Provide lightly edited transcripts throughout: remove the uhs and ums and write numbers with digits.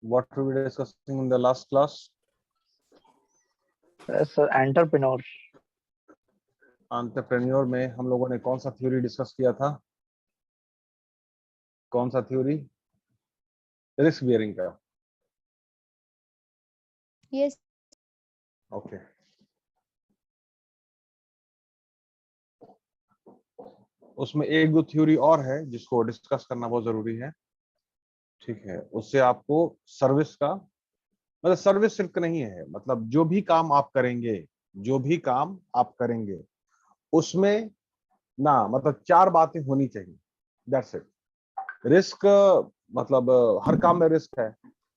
What we were discussing in the last class? Sir entrepreneur. Entrepreneur में हम लोगों ने कौन सा थ्योरी डिस्कस किया था? कौन सा थ्योरी? रिस्क बियरिंग का। यस। ओके। उसमें एक दो थ्योरी और है जिसको डिस्कस करना बहुत जरूरी है। ठीक है, उससे आपको सर्विस का मतलब सर्विस सिर्फ नहीं है, मतलब जो भी काम आप करेंगे, जो भी काम आप करेंगे उसमें ना मतलब चार बातें होनी चाहिए। That's it. रिस्क मतलब हर काम में रिस्क है।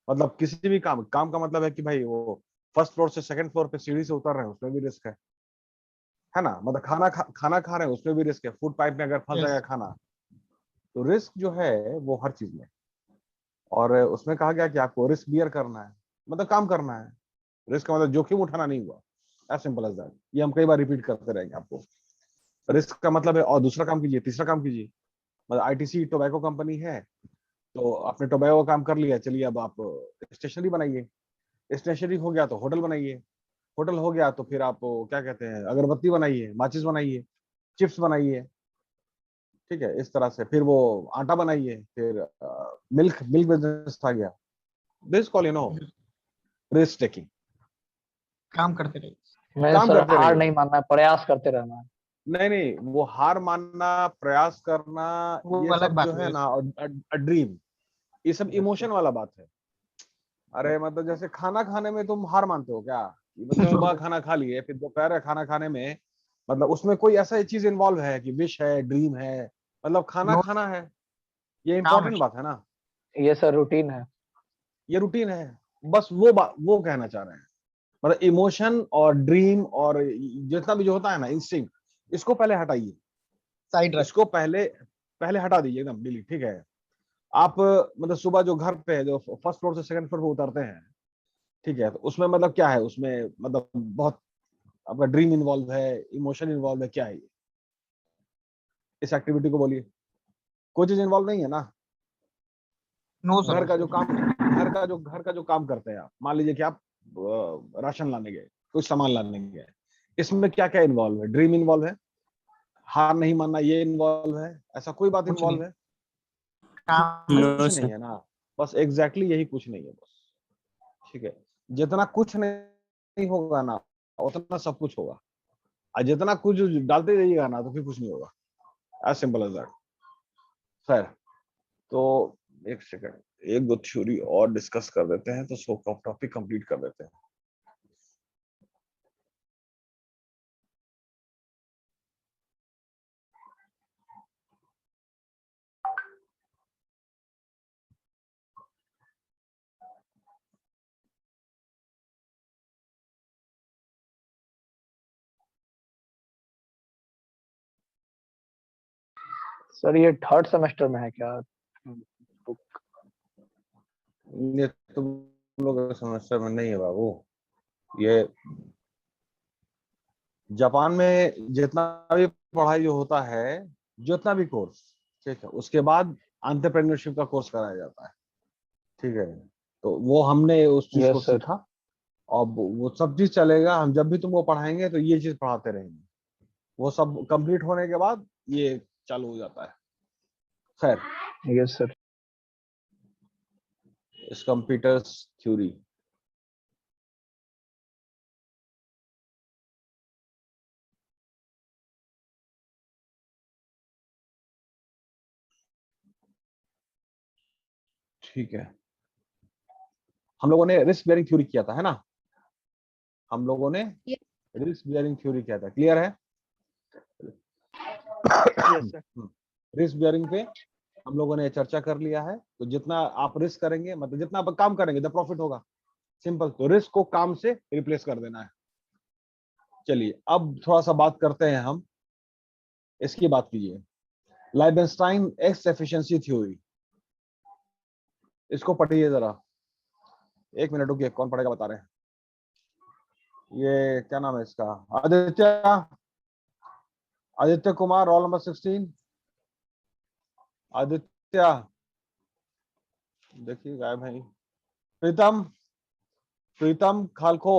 मतलब किसी भी काम काम का मतलब है कि भाई वो फर्स्ट फ्लोर से सेकंड फ्लोर पे सीढ़ी से उतर रहे हैं, उसमें भी रिस्क है ना। मतलब खाना खा रहे हैं, उसमें भी रिस्क है। फूड पाइप में अगर फंस जाएगा खाना, तो रिस्क जो है वो हर चीज में। और उसमें कहा गया कि आपको रिस्क बियर करना है, मतलब काम करना है। रिस्क का मतलब जोखिम उठाना नहीं हुआ। As simple as that. ये हम कई बार रिपीट करते रहेंगे आपको। रिस्क का मतलब है और दूसरा काम कीजिए, तीसरा काम कीजिए। मतलब आईटीसी टोबैको कंपनी है, तो आपने टोबैको का काम कर लिया, चलिए अब आप स्टेशनरी बनाइए। स्टेशनरी हो गया तो होटल बनाइए। होटल हो गया तो फिर आप क्या कहते हैं, अगरबत्ती बनाइए, माचिस बनाइए, चिप्स बनाइए। ठीक है, इस तरह से फिर वो आटा बनाइए, फिर मिल्क मिल्क बिजनेस आ गया। This call you know risk taking. काम करते रहिए। मैं काम सर करते हार रहिए। नहीं मानना है, प्रयास करते रहना है। नहीं नहीं, वो हार मानना, प्रयास करना, वो ये अलग सब बात जो है हुई। ना, ड्रीम, ये सब इमोशन वाला बात है। अरे मतलब जैसे खाना खाने में तुम हार मानते हो क्या? कि मतलब सुबह खाना खा लिए, फिर दोपहर का खाना खाने में मतलब उसमें कोई ऐसा चीज इन्वॉल्व है कि विश है, ड्रीम है, मतलब खाना नो, खाना है। ये काम इंपॉर्टेंट बात है ना। ये सर रूटीन है। ये रूटीन है। बस वो कहना चाह रहे हैं। मतलब इमोशन और ड्रीम और जितना भी जो होता है ना, इंस्टिंक्ट, इसको पहले हटाइए। साइड रख। इसको पहले पहले हटा दीजिए एकदम डिलीट। ठीक है। आप मतलब सुबह जो घर पे जो फर्स्ट फ्लोर से सेकंड फ्लोर पे उतरते हैं, ठीक है, तो उसमें मतलब क्या है, उसमें मतलब बहुत आपका ड्रीम इन्वॉल्व है, इमोशन इन्वॉल्व है, क्या है ये? इस एक्टिविटी को बोलिए। कोई चीज इन्वॉल्व नहीं है ना। नो घर सर। का जो काम घर का जो काम करते हैं आप, मान लीजिए कि आप राशन लाने गए, कुछ सामान लाने गए, इसमें क्या क्या इन्वॉल्व है? ड्रीम इन्वॉल्व है, हार नहीं मानना ये इन्वॉल्व है, ऐसा कोई बात कुछ नहीं, इन्वॉल्व है? काम कुछ नहीं है ना। बस एग्जैक्टली यही कुछ नहीं है बस। ठीक है। जितना कुछ नहीं होगा ना, उतना सब कुछ होगा। और जितना कुछ डालते जाइएगा ना, तो फिर कुछ नहीं होगा। As simple as that. खैर, तो एक सेकंड, एक दो थ्योरी और डिस्कस कर देते हैं, तो सो टॉपिक कंप्लीट कर देते हैं। सर ये थर्ड सेमेस्टर में है क्या बुक? ये तुम लोग की समस्या में नहीं है बाबू। ये जापान में जितना भी पढ़ाई जो होता है, जितना भी कोर्स, ठीक है, उसके बाद एंटरप्रेन्योरशिप का कोर्स कराया जाता है। ठीक है, तो वो हमने उस चीज को यस सर। सीखा। और वो सब चीज चलेगा, हम जब भी तुमको पढ़ाएंगे तो ये चीज पढ़ाते रहेंगे। वो सब कंप्लीट होने के बाद ये चालू हो जाता है। खैर, यस सर। इस कंप्यूटर्स थ्योरी। ठीक है, हम लोगों ने रिस्क बेयरिंग थ्योरी किया था, है ना? हम लोगों ने Yes. रिस्क बेयरिंग थ्योरी किया था, क्लियर है? Yes sir. रिस्क बेयरिंग पे हम लोगों ने चर्चा कर लिया है। तो जितना आप रिस्क करेंगे, मतलब जितना आप काम करेंगे, द प्रॉफिट होगा। सिंपल। तो रिस्क को काम से रिप्लेस कर देना है। चलिए अब थोड़ा सा बात करते हैं हम, इसकी बात कीजिए। लाइबेंस्टाइन एक्स एफिशिएंसी थ्योरी, इसको पढ़िए जरा। एक मिनट रुकिए, कौन पढ़ेगा बता रहे हैं? ये क्या नाम है इसका? Aditya, Aditya Kumar, roll number 16। आदित्य, देखिए गायब है। प्रीतम, प्रीतम खालको,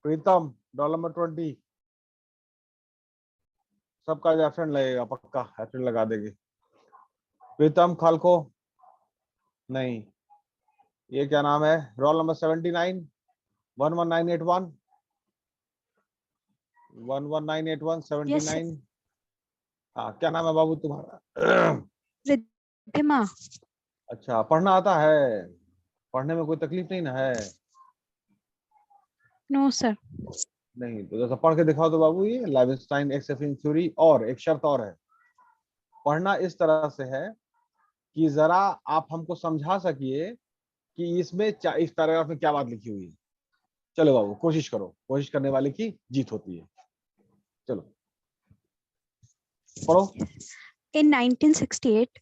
प्रीतम रोल नंबर 20, सबका एब्सेंट लगेगा, पक्का एब्सेंट लगा देगी। प्रीतम खालको नहीं, ये क्या नाम है, रोल नंबर 79, 11981, 11981 Yes, 79। हाँ, क्या नाम है बाबू तुम्हारा? रिद्धिमा। अच्छा, पढ़ना आता है? पढ़ने में कोई तकलीफ नहीं ना है? No sir. नहीं तो जैसा पढ़ के दिखाओ तो बाबू, ये लेविनस्टाइन एक्स एफिशिएंसी थ्योरी, और एक शर्त और है, पढ़ना इस तरह से है कि जरा आप हमको समझा सकिए कि इसमें इस पैराग्राफ में क्या बात लिखी हुई है। चलो बाबू, कोशिश करो, कोशिश करने वाले की जीत होती है। चलो पढ़ो। In 1968,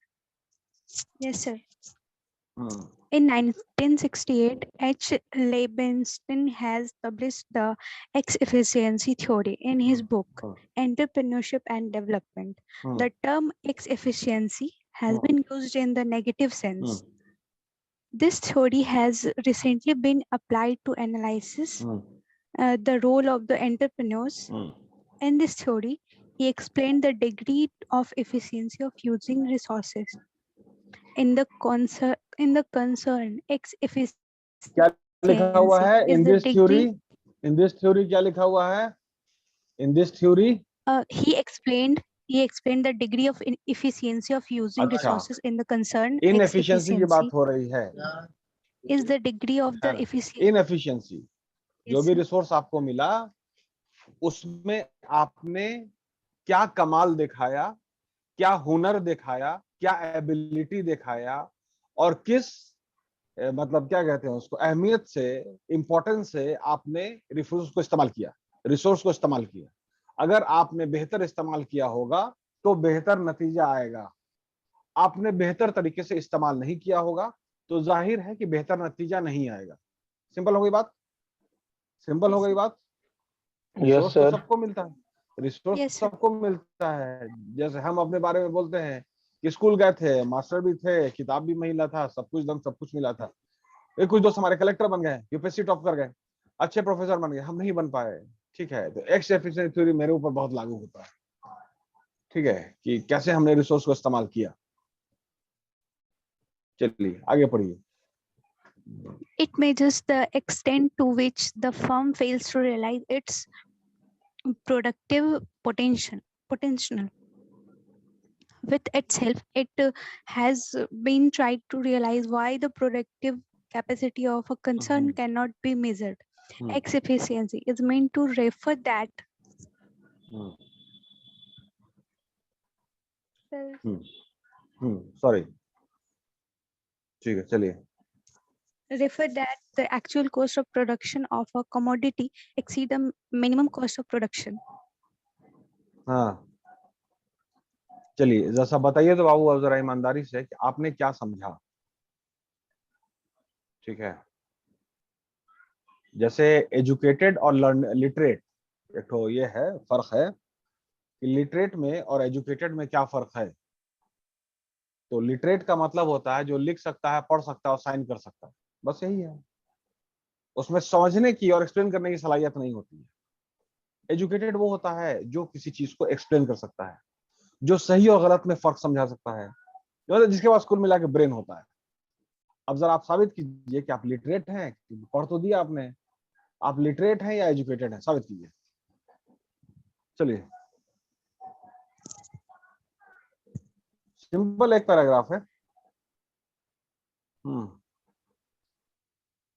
yes sir. Hmm, In 1968, H. Leibenstein has published the X-efficiency theory in his book हाँ, Entrepreneurship and Development. हाँ, The term X-efficiency has been used in the negative sense. This theory has recently been applied to analysis the role of the entrepreneurs. In this theory, he explained the degree of efficiency of using resources. In the concern, X क्या लिखा हुआ है efficiency is in the this theory? degree. In this theory क्या लिखा हुआ है in this theory? He explained the degree of efficiency of using अच्छा, resources in the concern. In X efficiency की बात efficiency हो रही है is the degree of the ना? efficiency. इन एफिशिएंसी, जो भी रिसोर्स आपको मिला उसमें आपने क्या कमाल दिखाया, क्या हुनर दिखाया, क्या एबिलिटी दिखाया, और किस मतलब क्या कहते हैं उसको, अहमियत से, इंपॉर्टेंस से आपने रिसोर्स को इस्तेमाल किया, रिसोर्स को इस्तेमाल किया। अगर आपने बेहतर इस्तेमाल किया होगा तो बेहतर नतीजा आएगा। आपने बेहतर तरीके से इस्तेमाल नहीं किया होगा तो जाहिर है कि बेहतर नतीजा नहीं आएगा। सिंपल हो गई बात? सिंपल हो गई बात? यस रिसोर्स तो सर। सबको मिलता है, रिसोर्स Yes, sir. सबको मिलता है। जैसे हम अपने बारे में बोलते हैं कि स्कूल गए थे, मास्टर भी थे, किताब भी मिला था, सब कुछ दम सब कुछ मिला था। एक कुछ दोस्त हमारे कलेक्टर बन गए, यूपीएससी टॉप कर गए, अच्छे प्रोफेसर बन गए, हम नहीं बन पाए। ठीक है, तो एक्स एफिशिएंसी थ्योरी मेरे ऊपर बहुत लागू होता है। ठीक है, कि कैसे हमने रिसोर्स को इस्तेमाल किया। चलिए आगे पढ़िए। It measures the extent to which the firm fails to realize its productive potential. With itself, it has been tried to realize why the productive capacity of a concern cannot be measured. X efficiency is meant to refer that. Sorry, ठीक है, चलिए। Refer that the actual cost of production of a commodity exceed the minimum cost of production. हाँ, चलिए जैसा बताइए तो बाबू अब जरा ईमानदारी से कि आपने क्या समझा। ठीक है, जैसे एजुकेटेड और लिटरेट, एक तो ये है फर्क है कि लिटरेट में और एजुकेटेड में क्या फर्क है। तो लिटरेट का मतलब होता है जो लिख सकता है, पढ़ सकता है और साइन कर सकता है, बस यही है। उसमें समझने की और एक्सप्लेन करने की सलाहियत नहीं होती है। एजुकेटेड वो होता है जो किसी चीज को एक्सप्लेन कर सकता है, जो सही और गलत में फर्क समझा सकता है, मतलब जिसके पास कुल मिला के ब्रेन होता है। अब जरा आप साबित कीजिए कि आप लिटरेट हैं, पढ़ तो दिया आपने, आप लिटरेट हैं या एजुकेटेड हैं, साबित कीजिए। चलिए, सिंपल एक पैराग्राफ है।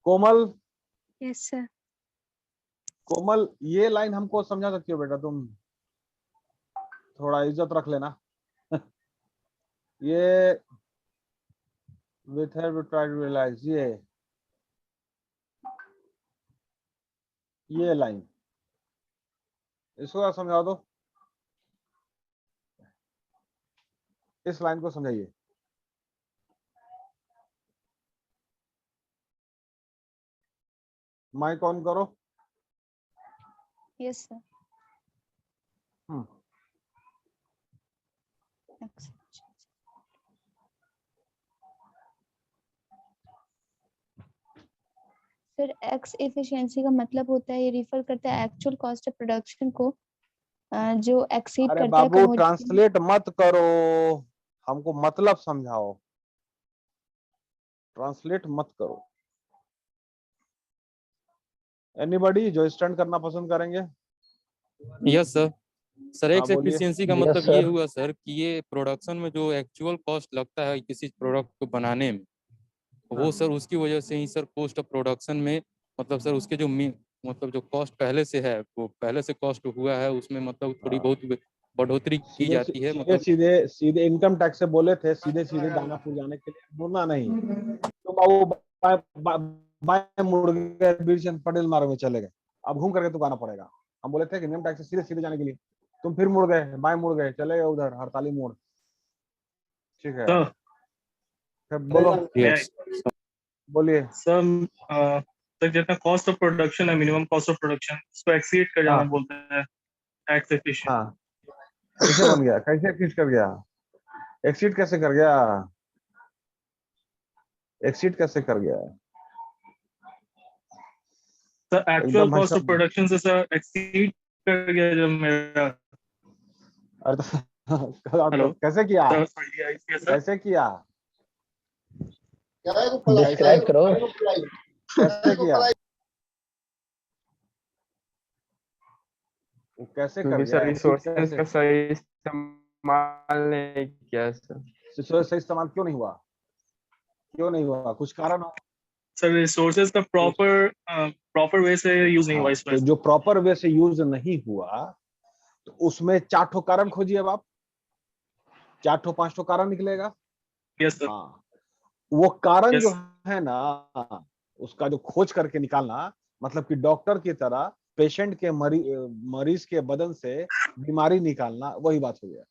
कोमल, Yes, sir. कोमल ये लाइन हमको समझा सकती हो बेटा तुम? थोड़ा इज्जत रख लेना। ये with her to try to realize, ये लाइन इसको समझा दो, इस लाइन को समझाइए। माइक ऑन करो। Yes, sir. हम्म, फिर एक्स एफिशिएंसी का मतलब होता है, ये रिफर करता है एक्चुअल कॉस्ट ऑफ प्रोडक्शन को जो एक्सीड अरे करता है बाबू कमोडिटी। ट्रांसलेट मत करो, हमको मतलब समझाओ, ट्रांसलेट मत करो। एनीबॉडी जो स्टैंड करना पसंद करेंगे? Yes sir. सर हाँ एक्स बोलिए। एफिशिएंसी का Yes, मतलब ये sir. हुआ सर कि ये प्रोडक्शन में जो एक्चुअल कॉस्ट लगता है किसी प्रोडक्ट को बनाने में, वो हाँ। सर उसकी वजह से ही सर कॉस्ट ऑफ प्रोडक्शन में मतलब सर उसके जो मतलब जो कॉस्ट पहले से है, वो पहले से कॉस्ट हुआ है उसमें मतलब थोड़ी हाँ। बहुत बढ़ोतरी की सीधे जाती है। सीधे मतलब सीधे सीधे इनकम टैक्स से बोले थे, सीधे सीधे दानापुर जाने के लिए मुड़ना नहीं। तो बाबू बाएं मुड़ गए, बीरचंद पटेल मार्ग में चले गए, अब घूम करके तो आना पड़ेगा। हम बोले थे कि इनकम टैक्स से सीधे सीधे जाने के लिए, तुम फिर मुड़ गए, बाएं मुड़ गए, चले गए उधर हड़ताली मोड़। ठीक है, फिर बोलो, यस बोलिए। सर जितना कॉस्ट ऑफ प्रोडक्शन है, मिनिमम कॉस्ट ऑफ प्रोडक्शन, उसको एक्सीड कर जाना हाँ बोलते हैं एक्स एफिशिएंट। हाँ, कैसे बन गया, कैसे एक्सीड कर गया? एक्सीड कैसे कर गया? एक्सीड कैसे कर गया? सर एक्चुअल एकदम भाई कॉस्ट ऑफ साहब, प्रोडक्शन से सर एक्सीड कर गया जब मेरा। अरे हेलो कैसे किया, सर, सर कैसे किया, Describe करो. कैसे किया, वो कैसे कर क्योंकि गया? सर एक्सीड रिसोर्सेज कैसे? का सही इस्तेमाल नहीं किया सर। सही इस्तेमाल क्यों नहीं हुआ? क्यों नहीं हुआ? कुछ कारण हो? सर रिसोर्सेज का प्रॉपर वे से यूज नहीं हुआ हाँ, इस तो वजह से। जो प्रॉपर वे से यूज नहीं हुआ, तो उसमें 4 ठो कारण खोजिए। अब आप 4 ठो 5 ठो कारण निकलेगा। Yes sir. हाँ, वो कारण जो यस है ना, उसका जो खोज करके निकालना, मतलब कि डॉक्टर की तरह पेशेंट के मरीज के बदन से बीमारी निकालना, वही बात हो गया।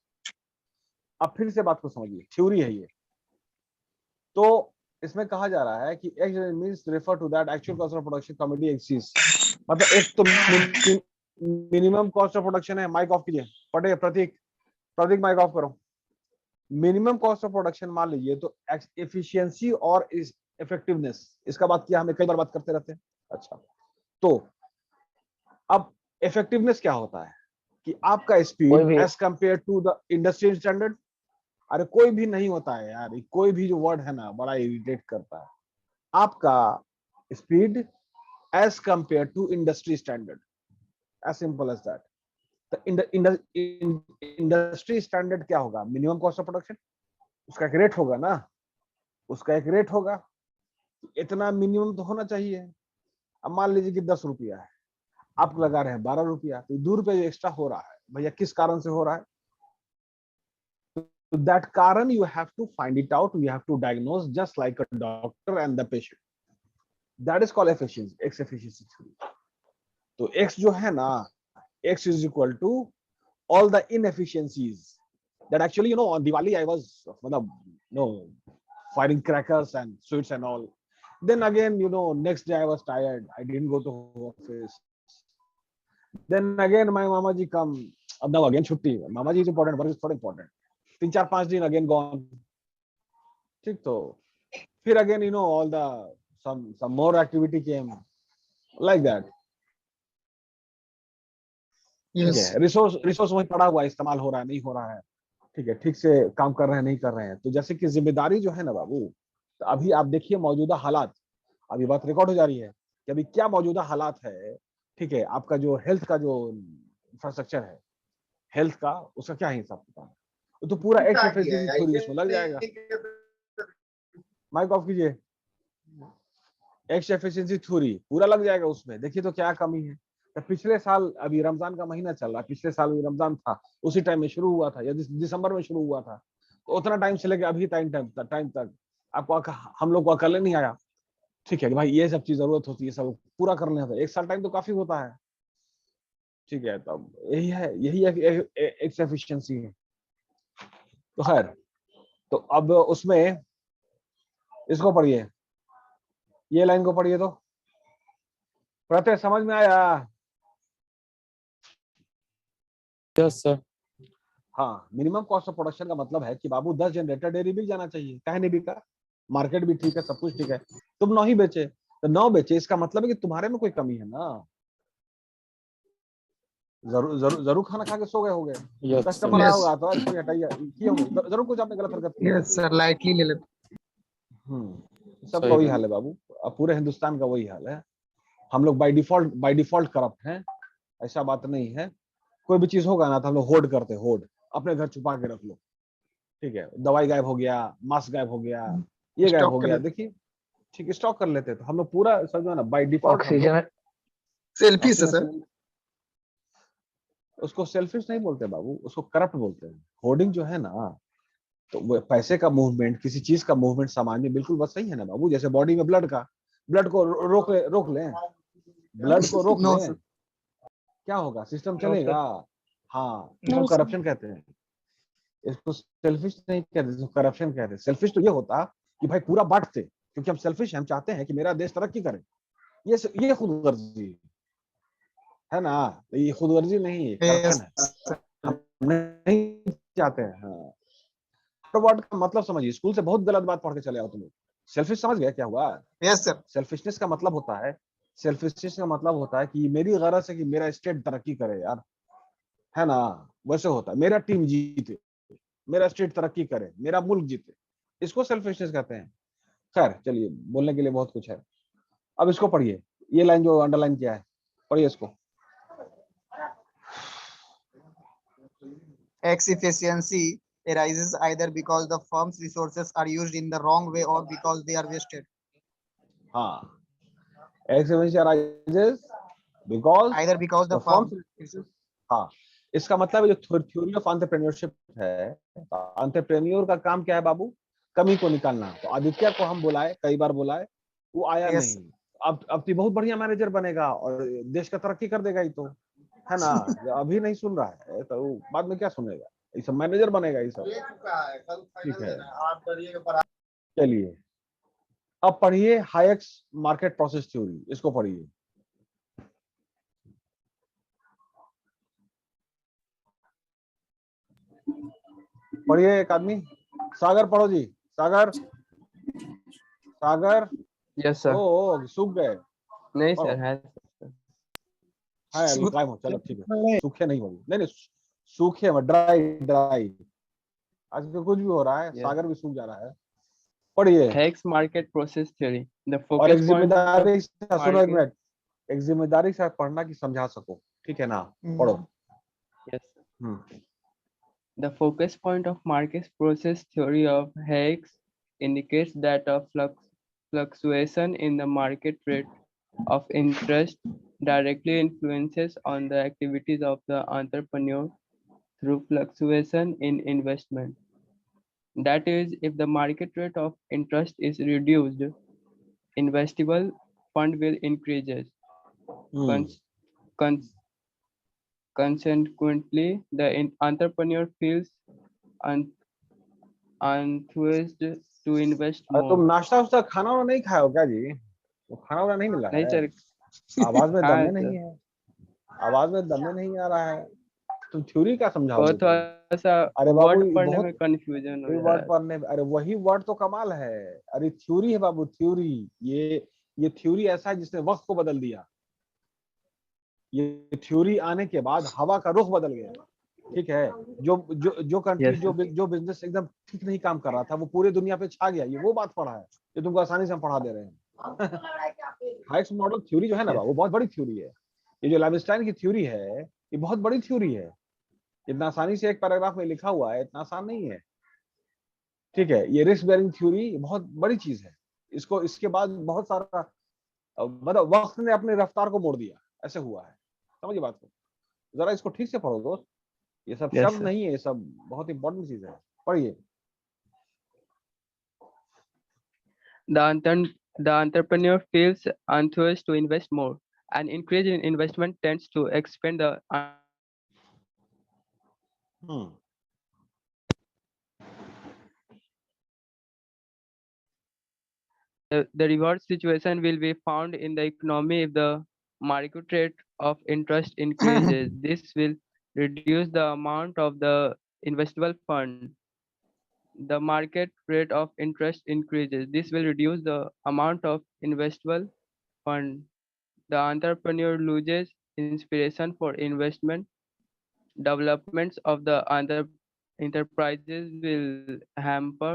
अब फिर से बात को समझिए, थ्योरी है ये। तो इसमें कहा जा रहा है कि X means refer to that actual cost of production comedy exist, मतलब एक तो मिनिमम कॉस्ट ऑफ प्रोडक्शन है। माइक ऑफ कीजिए, पढ़े प्रतीक, प्रतीक माइक ऑफ करो। मिनिमम कॉस्ट ऑफ प्रोडक्शन मान लीजिए, तो एफिशिएंसी और इफेक्टिवनेस, इसका बात किया, हमें कई बार बात करते रहते हैं। अच्छा, तो अब इफेक्टिवनेस क्या होता है कि आपका कोई स्पीड भी as compare to the industry standard. अरे कोई भी नहीं होता है यार, कोई भी जो वर्ड है ना, बड़ा इरिटेट करता है। आपका speed as compare to industry standard, as simple as that. Industry standard क्या होगा? मिनिमम कॉस्ट ऑफ प्रोडक्शन, उसका एक रेट होगा ना, उसका एक रेट होगा, इतना मिनिमम तो होना चाहिए। अब मान लीजिए कि 10 रुपया है, आप लगा रहे हैं 12 रुपया, तो 2 रुपया एक्स्ट्रा हो रहा है भैया, किस कारण से हो रहा है? तो दैट कारण you have to find it out, you have to diagnose just like a doctor and the patient. That is called efficiency, X efficiency theory. तो X जो है ना, X is equal to all the inefficiencies that actually, on Diwali I was firing crackers and sweets and all. Then again, next day I was tired, I didn't go to office. Then again my mama ji come, अब now again छुट्टी, mama ji is important, work is not important. 3-4-5 दिन again gone. ठीक, तो फिर again all the some more activity came like that. ठीक Yes. है, resource वहीं पड़ा हुआ है, इस्तेमाल हो रहा है नहीं हो रहा है, ठीक है, ठीक से काम कर रहे हैं नहीं कर रहे हैं। तो जैसे कि जिम्मेदारी जो है ना बाबू, तो अभी आप देखिए मौजूदा हालात, अभी बात रिकॉर्ड हो जा रही है कि अभी क्या मौजूदा हालात है। ठीक है, आपका जो हेल्थ का जो इंफ्रास्ट्रक्चर है, हेल्थ का, उसका क्या हिसाब किताब है, तो पूरा एक्स एफिशिएंसी थ्योरी उसमें लग जाएगा। माइक ऑफ कीजिए। एक्स एफिशिएंसी थ्योरी पूरा लग जाएगा उसमें। देखिए तो क्या कमी है। तो पिछले साल, अभी रमजान का महीना चल रहा है, पिछले साल भी रमजान था, उसी टाइम में शुरू हुआ था, या दिसंबर में शुरू हुआ था, तो उतना टाइम से लेके अभी टाइम तक आपको हम लोग को अकल नहीं आया। ठीक है कि भाई ये सब चीज जरूरत होती है, सब पूरा करने होता है, 1 साल टाइम तो काफी होता है। ठीक है, तब यही एक्स एफिशिएंसी है। तो खैर, तो अब उसमें इसको पढ़िए, ये लाइन को पढ़िए, तो प्रत्यय समझ में आया? Yes sir. हाँ, मिनिमम कॉस्ट ऑफ प्रोडक्शन का मतलब है कि बाबू 10 जनरेटर डेयरी बिक जाना चाहिए, कहे नहीं बिका, मार्केट भी ठीक है, सब कुछ ठीक है, तुम नहीं बेचे, तो 9 बेचे, इसका मतलब है कि तुम्हारे में कोई कमी है ना। जरूर जरूर जरूर खाना खा के सो गए होगे, यस कस्टमर आया Yes. होगा तो आज कोई हटाइए किए होंगे, जरूर कुछ आपने गलत हरकत किया। Yes, sir. Lightly ले लेते। सबका सही वही है। हाल है बाबू, अब पूरे हिंदुस्तान का वही हाल है। हम लोग बाय डिफॉल्ट करप्ट हैं, ऐसा बात नहीं है। कोई भी चीज होगा ना तो हम लोग होर्ड करते हैं, होर्ड, अपने घर छुपा के रख लो। ठीक है, दवाई गायब हो गया, मास्क गायब हो गया, ये गायब Stop हो कर गया, लेते। देखिए ठीक है, स्टॉक कर लेते हैं। तो हम लोग पूरा समझो ना, बाय डिफॉल्ट हम लोग ऑक्सीजन Selfish है, sir. उसको सेल्फिश नहीं बोलते बाबू, उसको करप्ट बोलते हैं। होर्डिंग जो है ना, तो वो पैसे का मूवमेंट, किसी चीज का मूवमेंट समाज में बिल्कुल बस सही है ना बाबू। जैसे बॉडी में ब्लड को रोक लें, ब्लड को रोक No, लें, sir. क्या होगा, सिस्टम No, चलेगा? हाँ, इसको No, sir. करप्शन कहते हैं। इसको सेल्फिश नहीं कहते, इसको करप्शन कहते हैं। सेल्फिश तो ये होता कि भाई पूरा बांटते, क्योंकि हम सेल्फिश हैं, हम चाहते हैं कि मेरा देश तरक्की करे। ये खुदगर्जी है ना, तो ये खुदगर्जी नहीं है, Yes, करप्शन है। हम नहीं चाहते हैं। हाँ, वर्ड का मतलब समझिए, स्कूल से बहुत गलत बात पढ़ के चले आओ तुम लोग। सेल्फिश समझ गया क्या हुआ? yes, sir. सेल्फिशनेस का मतलब होता है, सेल्फिशनेस का मतलब होता है कि मेरी गरज है कि मेरा स्टेट तरक्की करे यार, है ना, वैसे होता है। मेरा टीम जीते, मेरा स्टेट तरक्की करे, मेरा मुल्क जीते, इसको सेल्फिशनेस कहते हैं। खैर चलिए, बोलने के लिए बहुत कुछ है। अब इसको पढ़िए, ये लाइन जो अंडरलाइन किया है, पढ़िए इसको। X efficiency arises either because the firm's resources are used in the wrong way or because they are wasted. हाँ, expenditure arises because Either because the the firm, firm. हाँ, इसका मतलब है जो थ्योरी ऑफ एंटरप्रेन्योरशिप है, entrepreneur का काम क्या है बाबू? कमी को निकालना। तो आदित्य को हम बुलाए, कई बार बुलाए, वो आया Yes. नहीं। अब तो बहुत बढ़िया मैनेजर बनेगा और देश का तरक्की कर देगा, ही तो है ना। अभी नहीं सुन रहा है तो बाद में क्या सुनेगा, ये सब मैनेजर बनेगा ये सब। ठीक है, चलिए अब पढ़िए हायेक्स मार्केट प्रोसेस थ्योरी, इसको पढ़िए। पढ़िए एक आदमी, सागर पढ़ो जी, सागर, सागर। Yes sir. ओ सूख गए, नहीं पढ़ो। सर है। है अभी टाइम हो, चलो ठीक है, सूखे नहीं होगी, नहीं नहीं, सूखे में ड्राई ड्राई, आज तो कुछ भी हो रहा है, सागर भी सूख जा रहा है। पढ़िए। Hayek's market process theory. The और एक focus point of जिम्मेदारी से सुनो, एक market. मिनट, एक जिम्मेदारी से पढ़ना कि समझा सको, ठीक है ना, पढ़ो। Yes. Hmm, The focus point of market process theory of Hayek's indicates that a fluctuation in the market rate of interest directly influences on the activities of the entrepreneur through fluctuation in investment. That is, if the market rate of interest is reduced, investable fund will increase. Cons- cons- Consequently, the entrepreneur feels enthused to invest अरे तुम more. नाश्ता उस्ता खाना वाना नहीं खाए हो क्या जी? वो खाना वाना नहीं मिला नहीं है? सर। आवाज में हाँ दमे सर, नहीं है, आवाज में दमे नहीं आ रहा है। तुम थ्योरी क्या वो समझाओगे तुम? थोड़ा सा अरे बाबू वर्ड ये पढ़ने बहुत, में कंफ्यूजन हो ये जा रहा वर्ड है। पढ़ने, अरे वही वर्ड तो कमाल है। अरे थ्योरी है बाबू, थ्योरी। ये थ्योरी ऐसा है जिसने वक्त को बदल दिया। ये थ्योरी आने के बाद हवा का रुख बदल गया। ठीक है, जो कंट्री, Yes, sir. जो बिजनेस एकदम ठीक नहीं काम कर रहा था, वो पूरे दुनिया पे छा गया। ये वो बात पढ़ा है जो तुमको आसानी से हम पढ़ा दे रहे हैं। हाइक्स मॉडल थ्योरी जो है ना, Yes. वो बहुत बड़ी थ्योरी है। ये जो लाइवस्टाइन की थ्योरी है, ये बहुत बड़ी थ्योरी है। इतना आसानी से एक पैराग्राफ में लिखा हुआ है, इतना आसान नहीं है। ठीक है, ये रिस्क बेयरिंग थ्योरी बहुत बड़ी चीज है। इसको, इसके बाद बहुत सारा, मतलब वक्त ने अपनी रफ्तार को मोड़ दिया, ऐसे हुआ है। समझिए बात को, जरा इसको ठीक से पढ़ो दोस्त, ये सब Yes, शब्द sir. नहीं है, ये सब बहुत इंपॉर्टेंट चीज है। पढ़िए। The entrepreneur feels enthused to invest more. An increase in investment tends to expand hmm, the reward situation will be found in the economy if the market rate of interest increases. This will reduce the amount of the investable fund. The market rate of interest increases. This will reduce the amount of investable fund. The entrepreneur loses inspiration for investment. Developments of the other enterprises will hamper.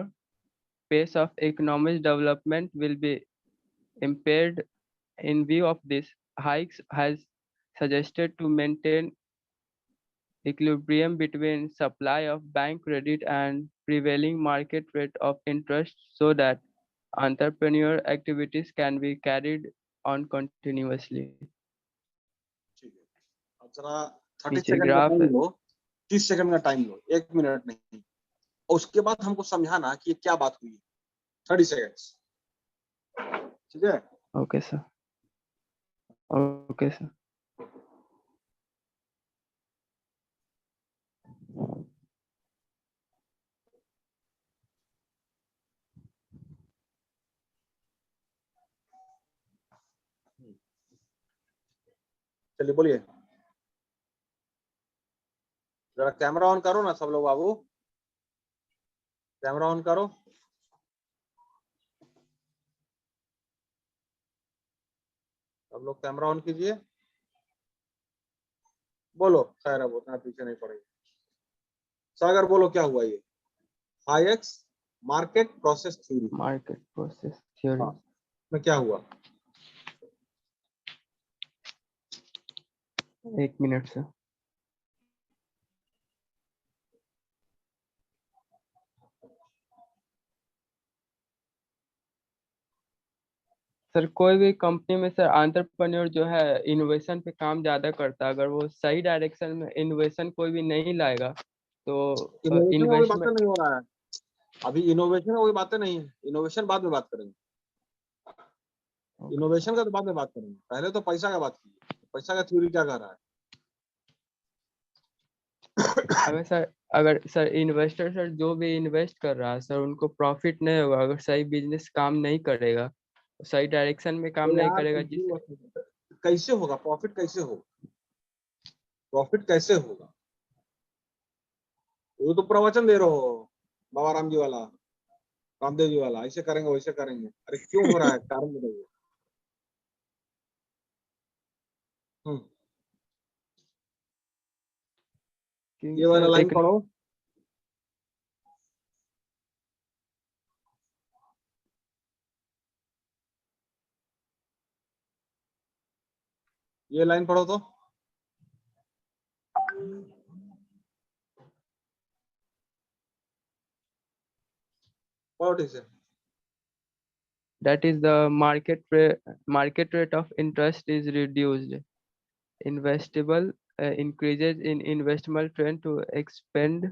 Pace of economic development will be impaired. In view of this, Hikes has suggested to maintain equilibrium between supply of bank credit and prevailing market rate of interest so that entrepreneur activities can be carried on continuously. ठीक है, अब जरा 30 नीचे second का graph time है। लो, 30 second का time लो, 1 minute नहीं, और उसके बाद हमको समझाना कि ये क्या बात हुई। 30 सेकंड्स, ठीक है। Okay sir, okay sir. चलिए बोलिए, जरा कैमरा ऑन करो ना सब लोग, बाबू कैमरा ऑन करो। सब लोग कैमरा ऑन कीजिए, बोलो। खैर अब उतना पीछे नहीं पड़ेगी। सागर बोलो क्या हुआ ये hikes market process theory market process theory में क्या हुआ? 1 मिनट सर। सर कोई भी कंपनी में सर एंटरप्रेन्योर जो है इनोवेशन पे काम ज्यादा करता है। अगर वो सही डायरेक्शन में इनोवेशन कोई भी नहीं लाएगा तो इनोवेशन का कोई बातें इन्वेस्टमेंट नहीं हो रहा है अभी, इनोवेशन का कोई बातें नहीं है। इनोवेशन बाद में बात करेंगे, इनोवेशन का तो बाद में बात करेंगे, पहले तो पैसा का बात कीजिए। पैसा का थ्योरी क्या कर रहा है? अगर सर इन्वेस्टर सर जो भी इन्वेस्ट कर रहा है सर उनको प्रॉफिट नहीं होगा अगर सही बिजनेस काम नहीं करेगा, सही डायरेक्शन में काम तो नहीं यार करेगा। जिससे कैसे होगा प्रॉफिट? कैसे होगा प्रॉफिट? कैसे होगा? वो तो प्रवचन दे रहे हो बाबा राम जी वाला, रामदेव जी वाला, ऐसे करेंगे वैसे करेंगे। अरे क्यों हो रहा है? कारण बताइए। ये वाला लाइन पढ़ो। ये लाइन पढ़ो तो। पढ़ो ठीक से। that is the market rate of interest is reduced. Investable increases in investment trend to expand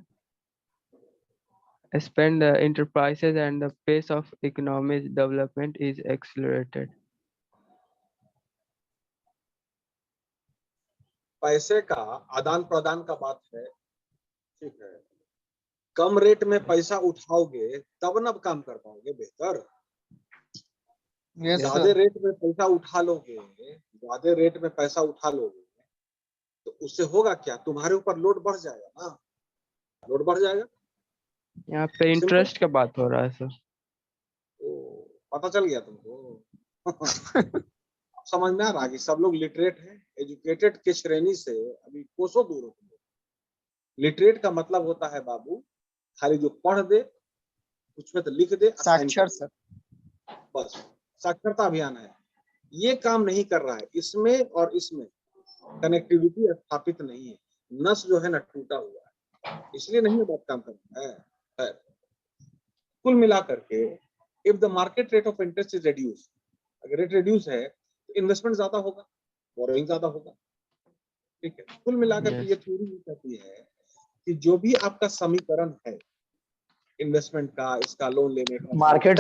enterprises and the pace of economic development is accelerated. पैसे का आदान प्रदान का बात है, ठीक है। कम रेट में पैसा उठाओगे तब ना काम कर पाओगे बेहतर। ज्यादा रेट में पैसा उठा लोगे, ज्यादा रेट में पैसा उठा लोगे तो उससे होगा क्या? तुम्हारे ऊपर लोड बढ़ जाएगा ना, लोड बढ़ जाएगा। यहाँ पे इंटरेस्ट का बात हो रहा है सर। पता चल गया तुमको? समझ में आ रहा है कि सब लोग लिटरेट हैं, एजुकेटेड के श्रेणी से अभी कोसों दूर हो। लिटरेट का मतलब होता है बाबू खाली जो पढ़ दे, कुछ में तो लिख दे, साक्षर सर, बस साक्षरता अभियान है। ये काम नहीं कर रहा है। इसमें और इसमें कनेक्टिविटी स्थापित नहीं है, नस जो है ना टूटा हुआ है, इसलिए नहीं बात काम कर रहा है। कुल मिलाकर के if the market rate of interest is reduce, अगर रेट रिड्यूस है तो इन्वेस्टमेंट ज्यादा होगा, बोरोइंग ज्यादा होगा, ठीक है। कुल मिलाकर के ये थ्योरी ये कहती है कि जो भी आपका समीकरण है इन्वेस्टमेंट का, इसका लोन लेने का, मार्केट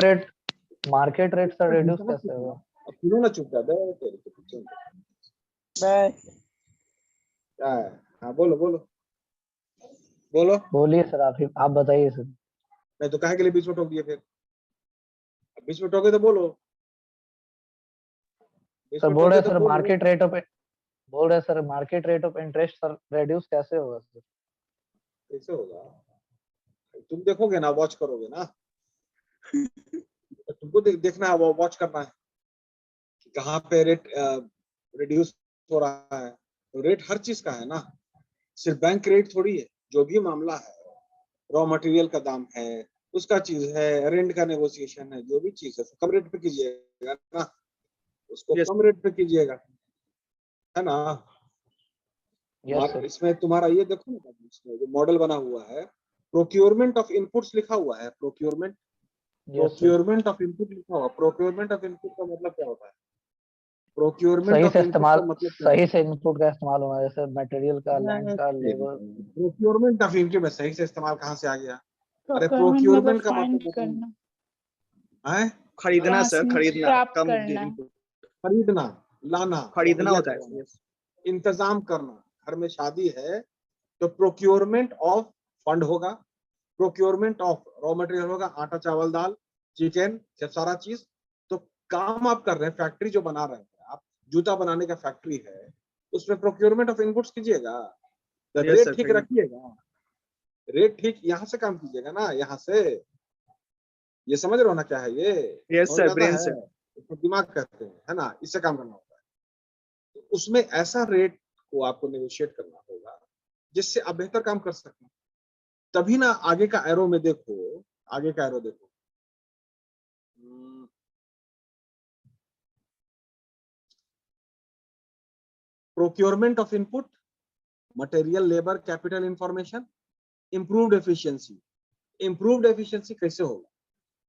रेट सर रिड्यूस कैसे होगा? अब सुनो ना चुपचाप, तेरे के पीछे क्या है? हाँ बोलो बोलो बोलो। बोलिए सर, आप बताइए सर। नहीं तो काहे के लिए बीच में टोक दिए? फिर बीच में टोके तो बोलो। सर बोल रहे sir market rate of market rate of interest sir reduce कैसे होगा सर? कैसे होगा? तुम देखोगे ना, वॉच करोगे ना। तुमको देखना है, वो वॉच करना है। कहाँ पे रेट रिड्यूस हो रहा है, तो रेट हर चीज का है ना, सिर्फ बैंक रेट थोड़ी है। जो भी मामला है, रॉ मटेरियल का दाम है, उसका चीज है, रेंट का नेगोशिएशन है, जो भी चीज है कम रेट पे कीजिएगा ना, उसको कम रेट पे कीजिएगा, है ना। Yes sir. इसमें तुम्हारा ये देखो ना, इसमें जो मॉडल बना हुआ है, प्रोक्योरमेंट ऑफ इनपुट्स लिखा हुआ है, procurement yes sir. Procurement of input लिखा हुआ। प्रोक्योरमेंट ऑफ इनपुट का मतलब क्या होता है? प्रोक्योरमेंट सही ऑफ से इनपुट का इस्तेमाल, मतलब क्या सही होता से इनपुट का इस्तेमाल होना, जैसे मटेरियल का, लैंड का, है? लेबर। प्रोक्योरमेंट ऑफ इनपुट में सही से इस्तेमाल कहाँ से आ गया? अरे प्रोक्योरमेंट मतलब प्रोक्योरमेंट का फाइंड मतलब करना, है खरीदना सर, खरीदना, प्राप्त कम करना, खरीदना, लाना, खरीदना मुहैया होता है। करवाना, इंतजाम करना। घर में शादी है तो प्रोक्योरमेंट ऑफ फंड होगा, प्रोक्योरमेंट ऑफ रॉ मटेरियल होगा, आटा चावल दाल चिकन, सब सारा चीज। तो काम आप कर रहे हैं, फैक्ट्री जो बना रहे हैं आप, जूता बनाने का फैक्ट्री है, उसमें प्रोक्योरमेंट ऑफ इनपुट्स कीजिएगा, तो Yes, रेट sir, ठीक सही। रखिएगा, रेट ठीक यहाँ से काम कीजिएगा ना, यहाँ से। ये समझ रहे हो ना क्या है ये? Yes, समझ sir, में आता brain है? से। इसको दिमाग कहते हैं, है ना, इससे काम करना होता है। तो उसमें ऐसा रेट को आपको नेगोशिएट करना होगा जिससे आप बेहतर काम कर सकें। तभी ना आगे का एरो में देखो, आगे का एरो देखो, procurement of input, material, labour, capital, information, improved efficiency. Improved efficiency कैसे होगा?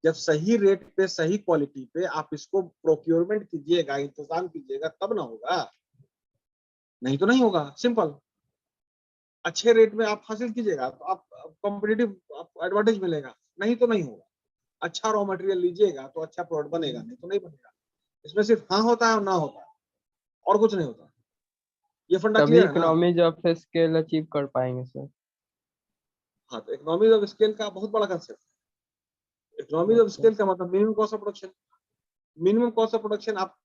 जब सही रेट पे, सही क्वालिटी पे आप इसको प्रोक्योरमेंट कीजिएगा, इंतजाम कीजिएगा, तब ना होगा, नहीं तो नहीं होगा। सिंपल। अच्छे रेट में आप हासिल कीजिएगा तो आप कॉम्पिटिटिव एडवांटेज मिलेगा, नहीं तो नहीं होगा। अच्छा रॉ मटेरियल लीजिएगा तो अच्छा प्रोडक्ट बनेगा, नहीं तो नहीं बनेगा। इसमें सिर्फ हाँ होता है और ना होता है, और कुछ नहीं होता। ये फंडा तभी क्लियर है ना? इकोनॉमीज ऑफ स्केल अचीव कर पाएंगे सर। हाँ, तो इकोनॉमीज ऑफ स्केल का बहुत बड़ा कंसेप्ट है। इकोनॉमीज ऑफ स्केल का मतलब minimum cost of production. Minimum cost of production आप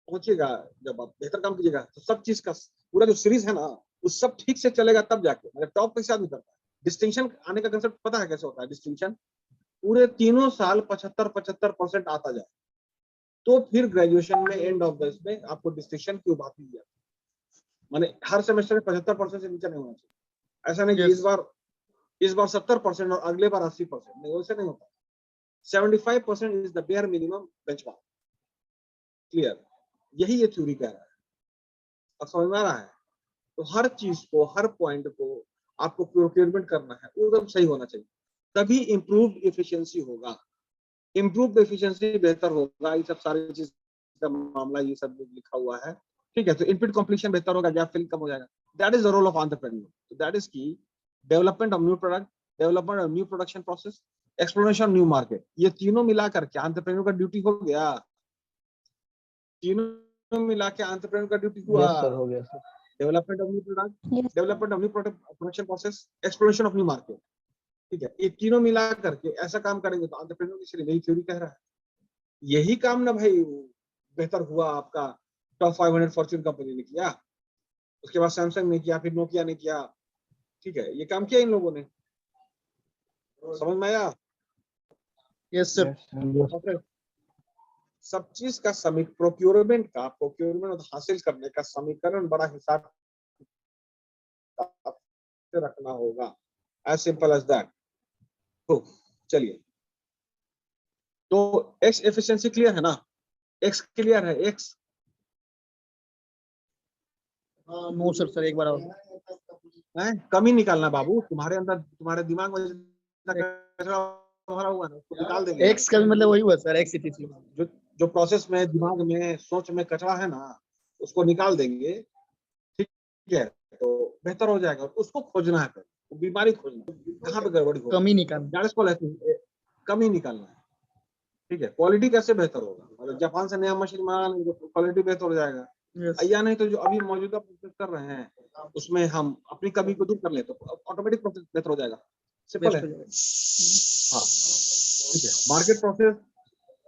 पहुंचिएगा जब आप बेहतर काम कीजिएगा, तो सब चीज का पूरा जो सीरीज है ना, वो सब ठीक से चलेगा, तब जाके मतलब टॉप कैसे आदमी करता है। डिस्टिंक्शन आने का कंसेप्ट पता है कैसे होता है? डिस्टिंक्शन पूरे तीनों साल 75% आता जाए, तो फिर ग्रेजुएशन में एंड ऑफ द इसमें आपको डिस्टिंक्शन की उपाधि दिया। माने हर सेमेस्टर में 75% से नीचे नहीं होना चाहिए। ऐसा नहीं कि इस बार 70% और अगले बार 80%, नहीं, वैसे नहीं होता। 75% is the bare minimum benchmark. Clear? यही ये थ्योरी कह रहा है। अब समझ में आ रहा है? तो हर चीज को, हर पॉइंट को आपको प्रोक्योरमेंट करना है, वो एकदम सही होना चाहिए, तभी इम्प्रूव्ड एफिशिएंसी होगा। इम्प्रूव्ड एफिशिएंसी बेहतर होगा, ये सब सारी चीज का मामला ये सब लिखा हुआ है। ठीक है, तो इनपुट कंप्लीशन बेहतर होगा, गैप फिल कम हो जाएगा। That is the role of entrepreneur. That is की development of new product, development of new production process, exploration new market. ये तीनों मिलाकर के एंटरप्रेन्योर का ड्यूटी हो गया। तीनों मिला के एंटरप्रेन्योर का ड्यूटी हुआ। यस सर, हो गया sir. Development of new product, yes, development of new product production process, exploration of new market. ठीक है, ये तीनों मिला करके ऐसा काम करेंगे तो एंटरप्रेन्योर की इसलिए नई थ्योरी कह रहा है। यही काम ना भाई बेहतर हुआ आपका टॉप 500 फॉर्च्यून कंपनी ने किया, उसके बाद सैमसंग ने किया, फिर नोकिया ने किया। ठीक है, ये काम किया इन लोगों ने। समझ में आया? Yes sir. Okay. सब चीज का प्रोक्योरमेंट हासिल करने का समीकरण बड़ा हिसाब से रखना होगा, एज सिंपल एज दैट। तो चलिए, तो एक्स एफिशिएंसी क्लियर है ना? एक्स क्लियर है? एक्स नो सर, सर एक बार और। है, कमी निकालना बाबू। तुम्हारे अंदर, तुम्हारे दिमाग में जितना कचरा भरा हुआ है उसको निकाल देंगे। एक्स का भी मतलब वही हुआ सर, एक्स इट। जो जो प्रोसेस में, दिमाग में, सोच में कचरा है ना, उसको निकाल देंगे। ठीक है, तो बेहतर हो जाएगा। उसको खोजना है, तो बीमारी खोजना, कहाँ पे गड़बड़ी हो, कमी निकालना। कमी निकालना है। ठीक है, क्वालिटी कैसे बेहतर होगा? मतलब जापान से नया मशीन मंगा लेंगे तो क्वालिटी बेहतर हो जाएगा। या नहीं तो जो अभी मौजूदा प्रोसेस कर रहे हैं उसमें हम अपनी कमी को दूर कर ले तो ऑटोमेटिक प्रोसेस बेहतर हो जाएगा। सिंपल है। हाँ, ठीक है।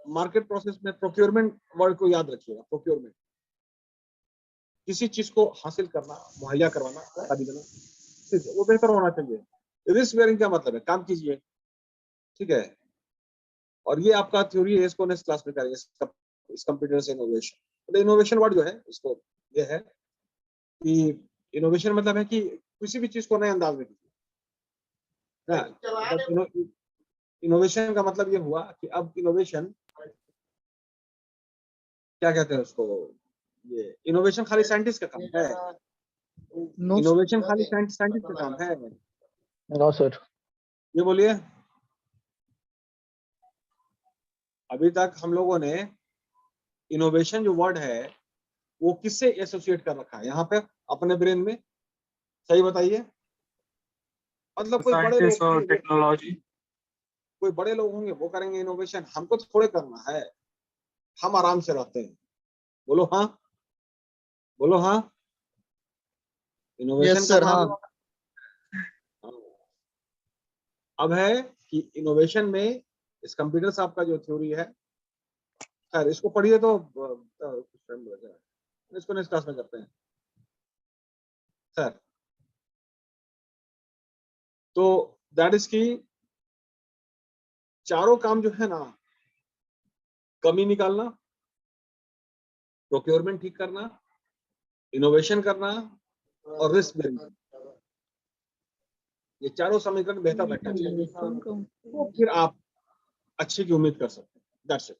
मार्केट प्रोसेस में प्रोक्योरमेंट वर्ड को याद रखिएगा। प्रोक्योरमेंट किसी चीज को हासिल करना, मुहैया करवाना, खरीदना, ठीक है, वो बेहतर होना चाहिए। रिस्क बेयरिंग का मतलब है काम कीजिए। ठीक है, और ये आपका थ्योरी है, इसको नेक्स्ट क्लास में करेंगे, इस कंप्यूटर से इनोवेशन। तो इनोवेशन वर्ड जो है इसको ये है कि इनोवेशन मतलब है कि किसी भी चीज को नए अंदाज में कीजिए। इनोवेशन का मतलब ये हुआ कि अब इनोवेशन क्या कहते हैं उसको, ये इनोवेशन खाली साइंटिस्ट का काम है, इनोवेशन खाली साइंटिस्ट का काम है। No sir. ये बोलिए, अभी तक हम लोगों ने इनोवेशन जो वर्ड है वो किससे एसोसिएट कर रखा है यहाँ पे अपने ब्रेन में, सही बताइए। मतलब कोई बड़े साइंटिस्ट और लोग, टेक्नोलॉजी। कोई बड़े लोग होंगे वो करेंगे इनोवेशन, हमको थोड़े करना है, हम आराम से रहते हैं। बोलो हाँ, बोलो हाँ। इनोवेशन Yes, का sir, काम हाँ। अब है कि इनोवेशन में इस कंप्यूटर साहब का जो थ्योरी है, खैर इसको पढ़िए तो इसको नेक्स्ट क्लास में करते हैं सर। तो दैट इज की चारों काम जो है ना, कमी निकालना, प्रोक्योरमेंट ठीक करना, इनोवेशन करना और रिस्क मैनेजमेंट, ये चारों समीकरण बेहतर बैठना चाहिए, तो फिर आप अच्छे की उम्मीद कर सकते हैं। That's it.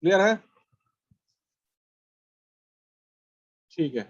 क्लियर है? ठीक है।